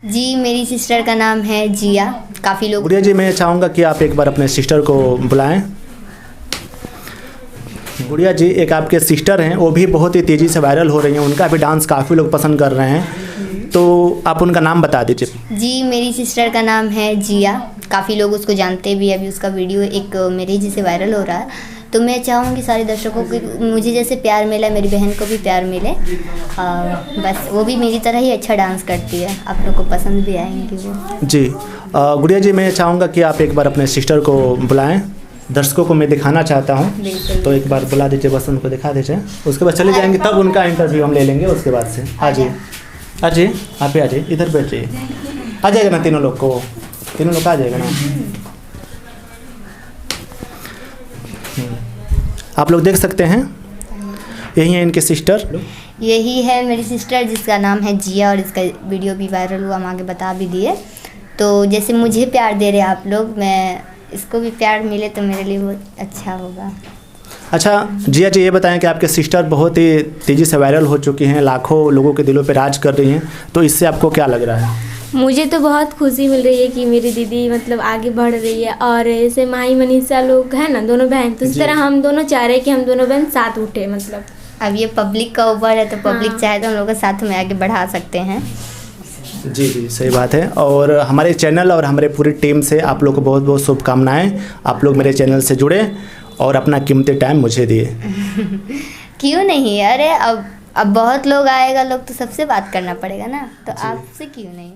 जी, मेरी सिस्टर का नाम है जिया। काफ़ी लोग। गुड़िया जी, मैं चाहूँगा कि आप एक बार अपने सिस्टर को बुलाएं। गुड़िया जी, एक आपके सिस्टर हैं, वो भी बहुत ही तेज़ी से वायरल हो रही हैं, उनका भी डांस काफ़ी लोग पसंद कर रहे हैं, तो आप उनका नाम बता दीजिए। जी, मेरी सिस्टर का नाम है जिया। काफ़ी लोग उसको जानते भी हैं। अभी उसका वीडियो एक मेरे जैसे वायरल हो रहा है। तो मैं चाहूँगी सारे दर्शकों को मुझे जैसे प्यार मिला, मेरी बहन को भी प्यार मिले। बस वो भी मेरी तरह ही अच्छा डांस करती है, आप लोग को पसंद भी आएंगी वो। जी गुड़िया जी, मैं चाहूँगा कि आप एक बार अपने सिस्टर को बुलाएं, दर्शकों को मैं दिखाना चाहता हूँ, तो एक बार बुला दीजिए, बस उनको दिखा दीजिए, उसके बाद चले जाएंगे, तब उनका इंटरव्यू हम ले लेंगे उसके बाद से। आ जाइए, आ जाइए, आप ही आ जाइए, इधर बैठ जाइए, आ जाएगा ना तीनों लोग को, तीनों लोग आ जाएगा ना। आप लोग देख सकते हैं, यही है इनके सिस्टर। यही है मेरी सिस्टर जिसका नाम है जिया, और इसका वीडियो भी वायरल हुआ, हम आगे बता भी दिए। तो जैसे मुझे प्यार दे रहे आप लोग, मैं इसको भी प्यार मिले तो मेरे लिए बहुत अच्छा होगा। अच्छा जिया जी, ये बताएं कि आपके सिस्टर बहुत ही तेज़ी से वायरल हो चुकी हैं, लाखों लोगों के दिलों पे राज कर रही हैं, तो इससे आपको क्या लग रहा है? मुझे तो बहुत खुशी मिल रही है कि मेरी दीदी मतलब आगे बढ़ रही है, और ऐसे माही मनीषा लोग हैं ना, दोनों बहन, तो इस तरह हम दोनों चाह रहे हैं कि हम दोनों बहन साथ उठे। मतलब अब ये पब्लिक का ऊपर है, तो पब्लिक चाहे तो हम लोग को साथ में आगे बढ़ा सकते हैं। जी जी, सही बात है। और हमारे चैनल और हमारे पूरी टीम से आप लोग को बहुत बहुत शुभकामनाएं। आप लोग मेरे चैनल से जुड़े और अपना कीमती टाइम मुझे दिए। क्यों नहीं, अरे अब बहुत लोग आएगा, लोग तो सबसे बात करना पड़ेगा ना, तो आपसे क्यों नहीं।